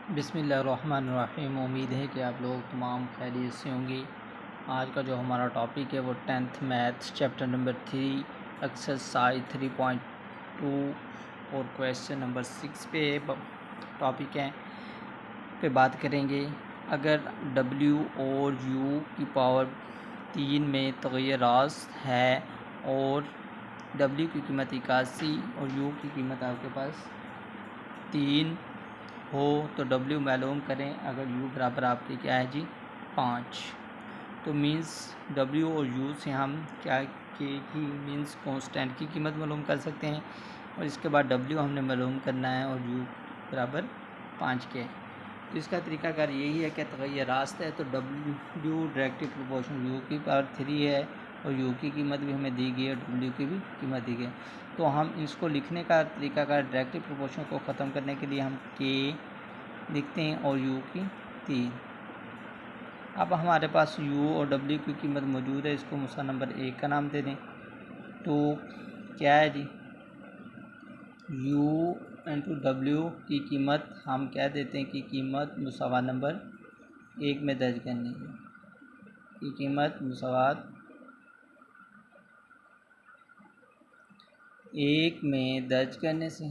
बिस्मिल्लाहिर्रहमानिर्रहीम। उम्मीद है कि आप लोग तमाम खैरियत से होंगे। आज का जो हमारा टॉपिक है वो 10th maths chapter number 3 exercise 3.2 और क्वेश्चन नंबर 6 पे टॉपिक है पे बात करेंगे। अगर W और U की पावर 3 में तग़य्युरात है और W की कीमत 81 और U की कीमत आपके पास 3 हो तो W मालूम करें। अगर U बराबर आपके क्या है जी 5, तो मीन्स W और U से हम क्या के की मीन्स कांस्टेंट की कीमत मालूम कर सकते हैं और इसके बाद W हमने मालूम करना है और U बराबर 5 के। तो इसका तरीकाकार यही है कि तग़य्युरात है तो W डायरेक्टली प्रोपोर्शनल U की पावर 3 है और U की कीमत भी हमें दी गई है और W की भी कीमत दी गई है। तो हम इसको लिखने का तरीकाकार डायरेक्टली प्रोपोर्शन को ख़त्म करने के लिए हम K लिखते हैं और U की 3। अब हमारे पास U और W की कीमत मौजूद है, इसको मुसा नंबर 1 का नाम दे दें। तो क्या है जी U इंटू W की कीमत हम क्या देते हैं कि कीमत मुसावात नंबर 1 में दर्ज करनी है कि कीमत मुसावात 1 में दर्ज करने से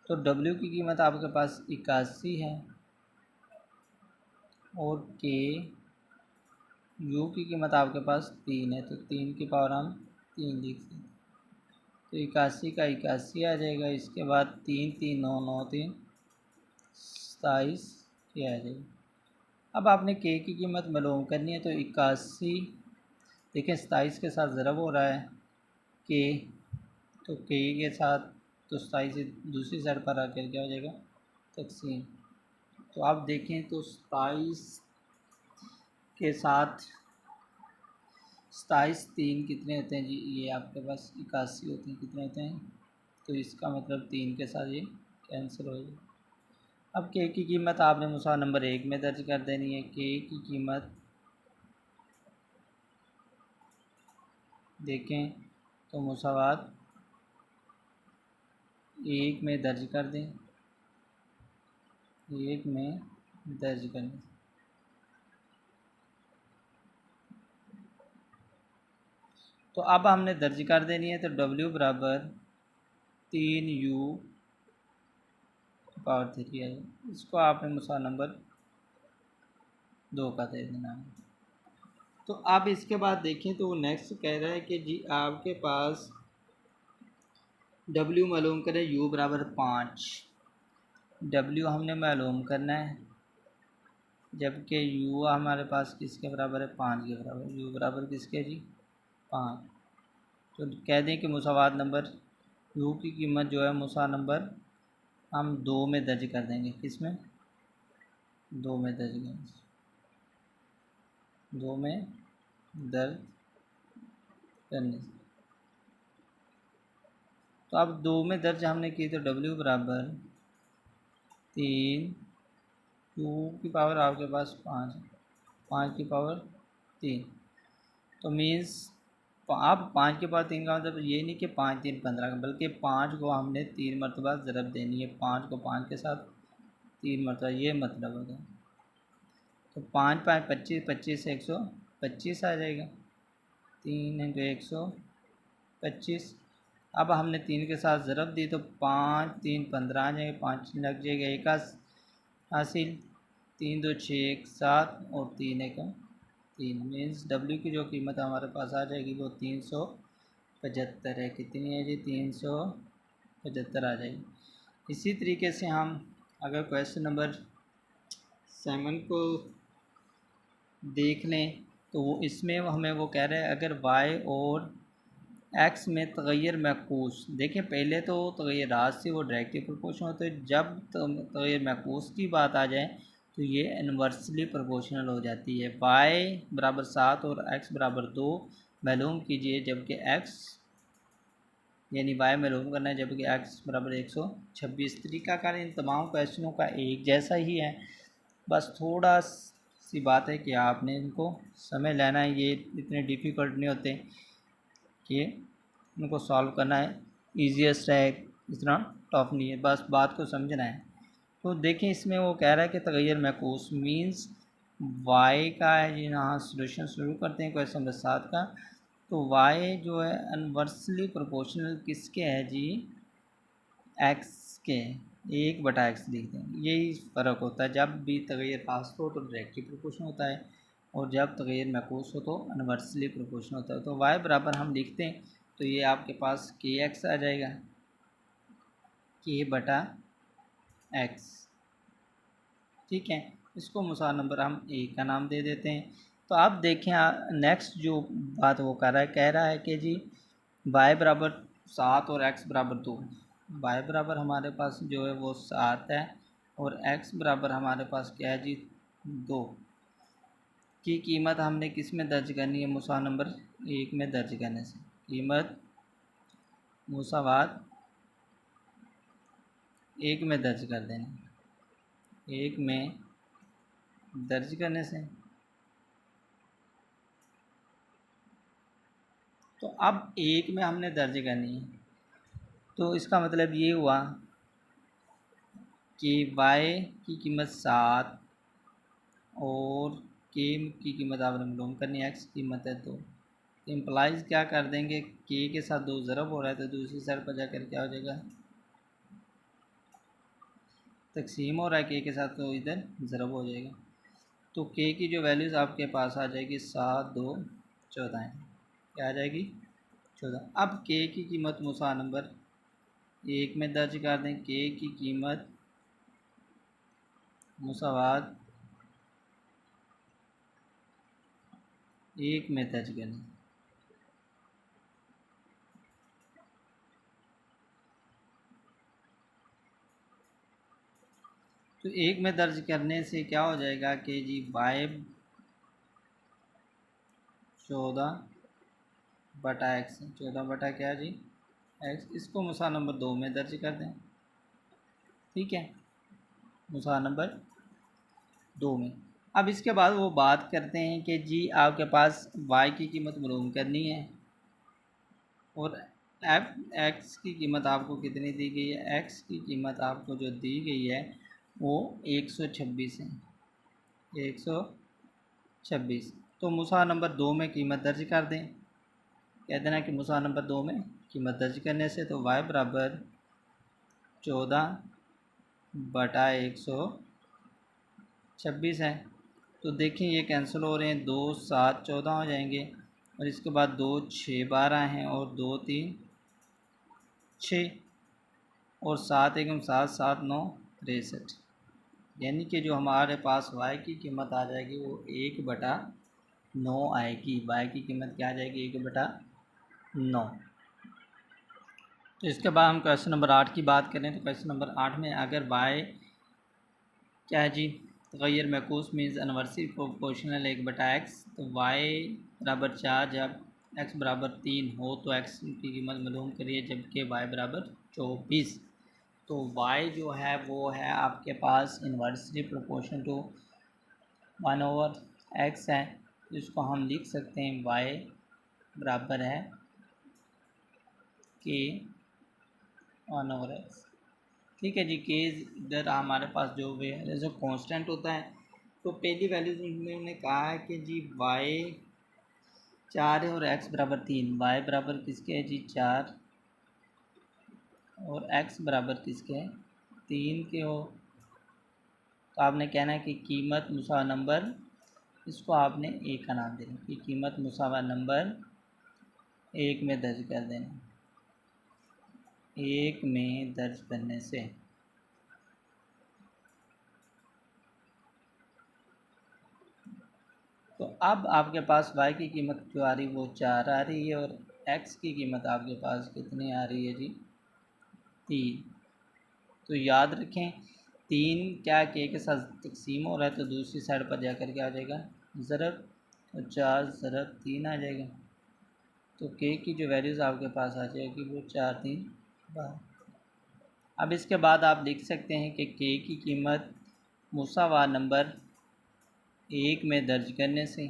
तो W की कीमत आपके पास 81 है और K U की कीमत आपके पास 3 है, तो 3 की पावर हम 3 लिख सकते हैं। तो 81 का 81 आ जाएगा, इसके बाद 3 3 9 9 3 27 के आ जाएगा। अब आपने K की कीमत मालूम करनी है तो 81 देखें 27 के साथ ज़रब हो रहा है K, तो K के साथ तो 27 दूसरी साइड पर आकर क्या हो जाएगा तकसीम। तो आप देखें तो 27 के साथ 27 3 कितने होते हैं जी, ये आपके पास 81 होते हैं, कितने होते हैं तो इसका मतलब 3 के साथ ये कैंसिल हो जाएगा। अब K की कीमत आपने मुसावा नंबर 1 में दर्ज कर देनी है। K की कीमत देखें तो मुसावात 1 में दर्ज कर दें, 1 में दर्ज करने तो अब हमने दर्ज कर देनी है। तो W बराबर 3U पावर 3 है, इसको आपने मुसावा नंबर 2 का दे देना है। तो आप इसके बाद देखें तो वो नेक्स्ट कह रहा है कि जी आपके पास W मालूम करें U बराबर 5। W हमने मालूम करना है जबकि U हमारे पास किसके बराबर है 5 के बराबर। U बराबर किसके जी 5। तो कह दें कि मुसावात नंबर U की कीमत जो है मुसा नंबर हम 2 में दर्ज कर देंगे। किस में 2 में दर्ज करेंगे, 2 में दर्ज करने से तो अब 2 में दर्ज हमने की तो W बराबर 3 U की पावर आपके पास 5 है, 5 की पावर 3। तो मीन्स आप 5 के पावर 3 का मतलब ये नहीं कि 5 3 15 का, बल्कि 5 को हमने 3 मरतबा ज़रब देनी है। 5 को 5 के साथ 3 मरतबा, ये मतलब होगा। तो 5 5 25 25 से 125 आ जाएगा, 3 इंटू 125। अब हमने 3 के साथ ज़रब दी तो 5 3 15 आ जाएगा, 5 लग जाएगा 1 हासिल, 3 2 6 7 और 3 1 3। मीन्स W की जो कीमत हमारे पास आ जाएगी वो 375 है। कितनी है जी 375 आ जाएगी। इसी तरीके से हम अगर क्वेश्चन नंबर 7 को देख लें तो वो इसमें हमें वो कह रहे हैं अगर Y और X में तग़य्युर मैकूस, देखें पहले तो तग़य्युरात से वो डायरेक्टली प्रोपोर्शनल होते हैं, जब तग़य्युर मैकूस की बात आ जाए तो ये इन्वर्सली प्रोपोर्शनल हो जाती है। Y बराबर 7 और X बराबर 2 मालूम कीजिए, जबकि X यानी Y मालूम करना है जबकि X बराबर 126। तरीकाकार इन तमाम क्वेश्चनों का एक जैसा ही है, बस थोड़ा सी बात है कि आपने इनको समय लेना है। ये इतने डिफ़िकल्ट नहीं होते कि उनको सॉल्व करना है, ईजीएस्ट है, इतना टफ नहीं है, बस बात को समझना है। तो देखें इसमें वो कह रहा है कि तगैर मैकूस मीन्स वाई का है जी। यहाँ सोल्यूशन शुरू करते हैं क्वेश्चन नंबर 7 का। तो वाई जो है इनवर्सली प्रोपोर्शनल किसके है जी, एक्स के, 1/x लिख दें। यही फ़र्क होता है, जब भी तगैर फास्ट हो तो डायरेक्टली प्रोपोर्शनल होता है, और जब तगैर मैकूस हो तो इनवर्सली प्रोपोर्शनल होता है। तो y बराबर हम लिखते हैं तो ये आपके पास kx आ जाएगा, k/x। ठीक है, इसको मुसा नंबर हम ए का नाम दे देते हैं। तो आप देखें नेक्स्ट जो बात वो कह रहा है कि जी y बराबर 7 और x बराबर 2। y बराबर हमारे पास जो है वो 7 है और x बराबर हमारे पास क्या है जी 2 की कीमत हमने किस में दर्ज करनी है, मुसा नंबर 1 में दर्ज करने से। कीमत मुसावात 1 में दर्ज कर देना, 1 में दर्ज करने से। तो अब 1 में हमने दर्ज करनी है, तो इसका मतलब ये हुआ कि y की कीमत 7 और k की कीमत आपने मालूम करनी है, x की कीमत है 2। तो इम्प्लाइज क्या कर देंगे, k के साथ 2 ज़रब हो रहा है तो दूसरी साइड पर जाकर क्या हो जाएगा, तकसीम हो रहा है k के साथ, तो इधर ज़रब हो जाएगा। तो k की जो वैल्यूज़ आपके पास आ जाएगी 7, 2, 14 है, क्या आ जाएगी 14। अब k की कीमत मुसा नंबर 1 में दर्ज कर दें, k की कीमत मुसावात 1 में दर्ज करें। तो 1 में दर्ज करने से क्या हो जाएगा कि जी y 14/x, 14 बटा क्या जी x, इसको मुसा नंबर 2 में दर्ज कर दें। ठीक है, मुसा नंबर 2 में। अब इसके बाद वो बात करते हैं कि जी आपके पास y की कीमत मालूम करनी है और x की कीमत आपको कितनी दी गई है, x की कीमत आपको जो दी गई है वो 126 है, 126। तो मुसा नंबर 2 में कीमत दर्ज कर दें। कह देना कि मुसा नंबर 2 में कीमत दर्ज करने से तो y बराबर 14/126 है। तो देखें ये कैंसिल हो रहे हैं, 2, 7, 14 हो जाएंगे और इसके बाद 2, 6, 12 हैं और 2, 3, 6 और 7, 1, 7, 7, 9, 63। यानी कि जो हमारे पास y की कीमत आ जाएगी वो 1/9 आएगी। y की कीमत क्या आ जाएगी, 1/9। तो इसके बाद हम क्वेश्चन नंबर 8 की बात करें। तो क्वेश्चन नंबर 8 में अगर y क्या है जी तगैर मैकूस मीन्स इनवर्सली प्रोपोर्शनल 1/x, तो y बराबर 4 जब x बराबर 3 हो तो x की कीमत मालूम करिए, जबकि y बराबर 24। तो y जो है वो है आपके पास इनवर्सली प्रोपोर्शनल टू 1/x है। तो इसको हम लिख सकते हैं y बराबर है k 1/x। ठीक है जी, के इधर हमारे पास जो वे जो कांस्टेंट होता है। तो पहली वैल्यू में हमने कहा है कि जी y 4 है और x बराबर 3। y बराबर किसके है जी 4 और x बराबर किसके है 3 के हो। तो आपने कहना है कि कीमत मुसावा नंबर, इसको आपने एक का नाम देना कि कीमत मुसावा नंबर 1 में दर्ज कर देना, 1 में दर्ज करने से। तो अब आपके पास y की कीमत जो आ रही है वो 4 आ रही है और x की कीमत आपके पास कितनी आ रही है जी 3। तो याद रखें 3 क्या k के साथ तकसीम हो रहा है तो दूसरी साइड पर जाकर क्या आ जाएगा ज़रब, तो 4 ज़रब 3 आ जाएगा। तो k की जो वैल्यूज़ आपके पास आ जाएगी वो 4, 3, 12। अब इसके बाद आप लिख सकते हैं कि k की कीमत मुसावा नंबर 1 में दर्ज करने से,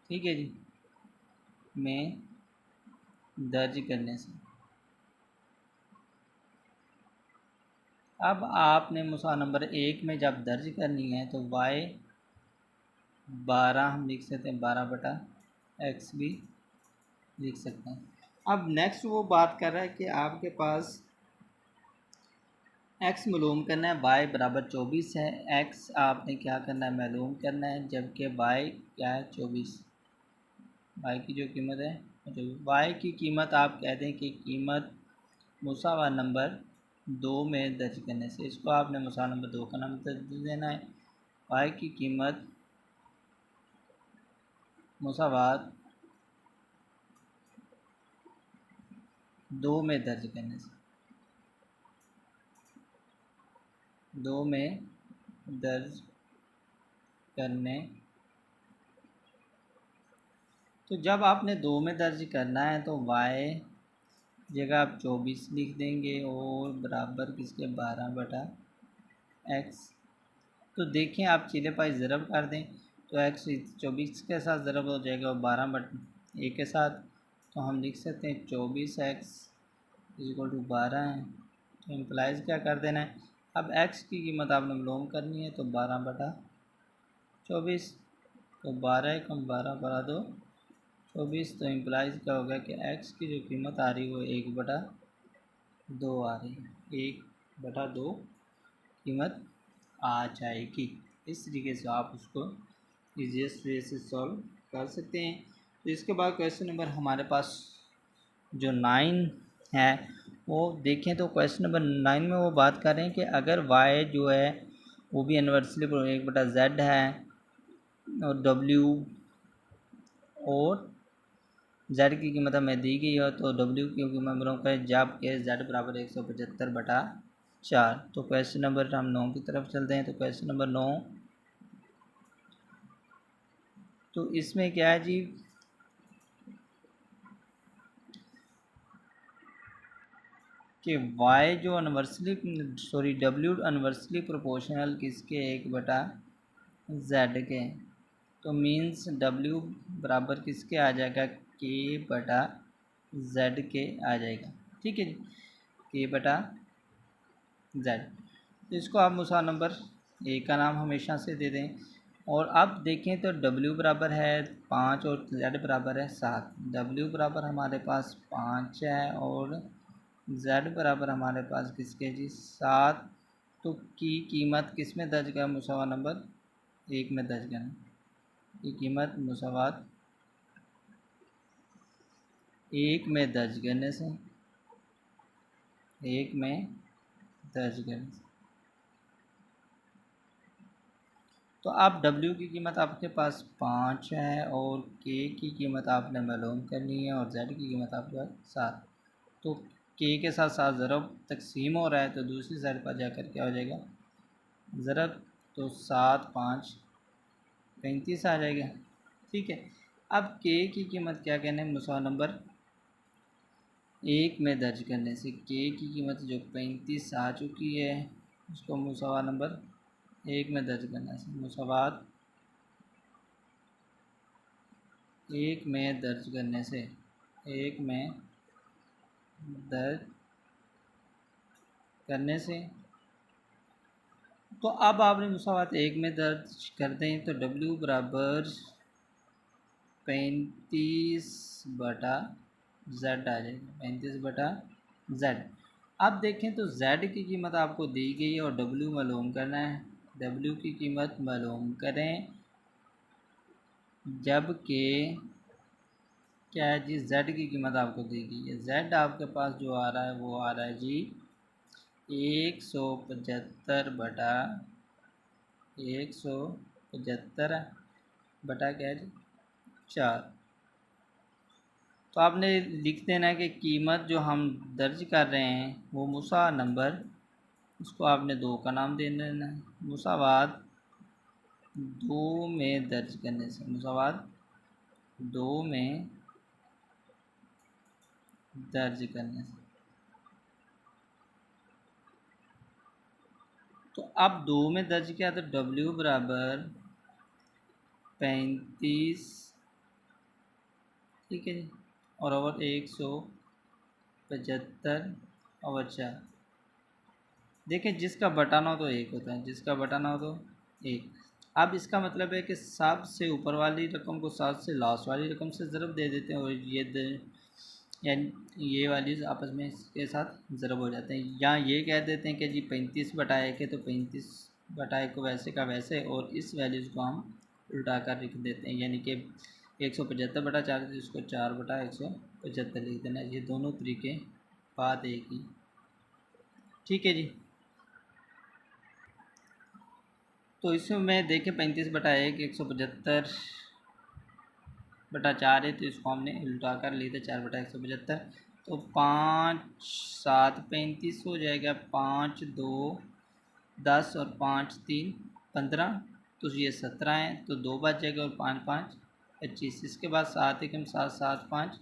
ठीक है जी, में दर्ज करने से। अब आपने मुसा नंबर 1 में जब दर्ज करनी है तो y 12 हम लिख सकते हैं, 12/x भी लिख सकते हैं। अब नेक्स्ट वो बात कर रहा है कि आपके पास x मालूम करना है, y बराबर 24 है। x आपने क्या करना है, मालूम करना है, जबकि y क्या है 24। y की जो कीमत है, y की कीमत आप कहते हैं कि कीमत मुसावा नंबर 2 में दर्ज करने से। इसको आपने मुसावा नंबर 2 का नाम दर्ज देना है। y की कीमत मुसावात 2 में दर्ज करने से, 2 में दर्ज करने। तो जब आपने 2 में दर्ज करना है तो y जगह आप 24 लिख देंगे और बराबर किसके 12/x। तो देखें आप चीले पाई ज़रब कर दें तो x 24 के साथ ज़रब हो जाएगा और 12/a के साथ। तो हम लिख सकते हैं 24x = 12 है। तो इम्प्लाइज क्या कर देना है, अब x की कीमत आपने मालूम करनी है तो 12/24। तो 12 कम 12 = 24। तो इम्प्लाइज क्या होगा कि x की जो कीमत आ रही है वो 1/2 आ रही है, 1/2 कीमत आ जाएगी। इस तरीके से आप उसको ईजीएस्ट वे से सॉल्व कर सकते हैं। तो इसके बाद क्वेश्चन नंबर हमारे पास जो 9 है वो देखें तो क्वेश्चन नंबर 9 में वो बात कर रहे हैं कि अगर y जो है वो भी इन्वर्सली 1/z है और w और z की कीमत हमें दी गई हो तो w की कीमत मालूम करें जब के z बराबर 175/4। तो क्वेश्चन नंबर हम 9 की तरफ चलते हैं। तो क्वेश्चन नंबर 9, तो इसमें क्या है जी कि y जो w इन्वर्सली प्रोपोर्शनल किसके 1/z के। तो मीन्स w बराबर किसके आ जाएगा, k/z के आ जाएगा। ठीक है जी, k/z। तो इसको आप मुसा नंबर 1 का नाम हमेशा से दे दें। और अब देखें तो w बराबर है 5 और z बराबर है 7। w बराबर हमारे पास 5 है और z बराबर हमारे पास किसके जी 7। तो की कीमत किस में दर्ज कर, मुसावा नंबर 1 में दर्ज करना। की कीमत मुसावात 1 में दर्ज करने से, 1 में दर्ज करने से। तो आप w की कीमत आपके पास 5 है और k की कीमत आपने मालूम करनी है और z की कीमत आपके पास 7। तो k के साथ साथ ज़रब तकसीम हो रहा है तो दूसरी साइड पर जाकर क्या हो जाएगा ज़रब। तो 7 5 35 आ जाएगा। ठीक है, अब k की कीमत क्या कहने हैं, मुसावा नंबर 1 में दर्ज करने से k की कीमत जो 35 आ चुकी है उसको मुसावा नंबर 1 में दर्ज करने से, मुसावात 1 में दर्ज करने से, 1 में दर्ज करने से। तो अब आपने मुसावात 1 में दर्ज कर दें तो w बराबर 35/z आ जाएगा, 35/z। अब देखें तो z की कीमत आपको दी गई है और w मालूम करना है। w की कीमत मालूम करें जबकि क्या है जी z की कीमत आपको दी गई है। z आपके पास जो आ रहा है वो आ रहा है जी 175 क्या है जी 4। तो आपने लिख देना है कि कीमत जो हम दर्ज कर रहे हैं वो मुसा नंबर, उसको आपने 2 का नाम दे देना है। मुसावात 2 में दर्ज करने से, मुसावात 2 में दर्ज करने से। तो अब 2 में दर्ज किया तो w बराबर 35। ठीक है जी, और ओवर 175/4। देखिए जिसका बटन हो तो 1 होता है, जिसका बटन हो तो 1। अब इसका मतलब है कि 7 से ऊपर वाली रकम को 7 से लास्ट वाली रकम से ज़रब दे देते हैं और यानी ये वाली आपस में इसके साथ ज़रब हो जाते हैं। या ये कह देते हैं कि जी 35/1 है तो 35/1 को वैसे का वैसे, और इस वैल्यूज़ को हम उल्टा कर लिख देते हैं, यानी कि 175/4 है तो इसको 4/175 लिख देना। ये दोनों तरीके बात एक ही। ठीक है जी। तो इसमें देखें 35/1 175/4 है तो इसको हमने उल्टा कर लिया था 4/175। तो 5×7 = 35 हो जाएगा, 5×2 = 10 और 5×3 = 15, तो ये 17 है, तो 2 बच जाएगा और 5×5 = 25। इसके बाद 7×1 = 7, 7×5 =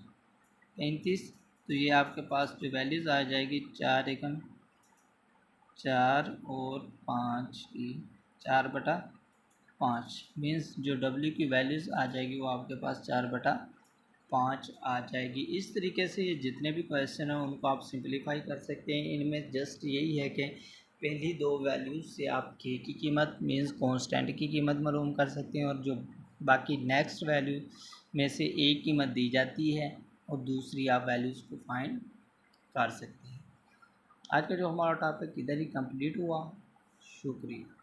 35। तो ये आपके पास जो वैल्यूज़ आ जाएगी 4×4 और 5 की 4/5 मीन्स जो W की वैल्यूज़ आ जाएगी वो आपके पास 4/5 आ जाएगी। इस तरीके से ये जितने भी क्वेश्चन हैं उनको आप सिंपलीफाई कर सकते हैं। इनमें जस्ट यही है कि पहली दो वैल्यूज़ से आप K की कीमत मीन्स कांस्टेंट की कीमत मालूम कर सकते हैं, और जो बाकी नेक्स्ट वैल्यू में से एक कीमत दी जाती है और दूसरी आप वैल्यूज़ को फाइंड कर सकते हैं। आज का जो हमारा टॉपिक इधर ही कंप्लीट हुआ। शुक्रिया।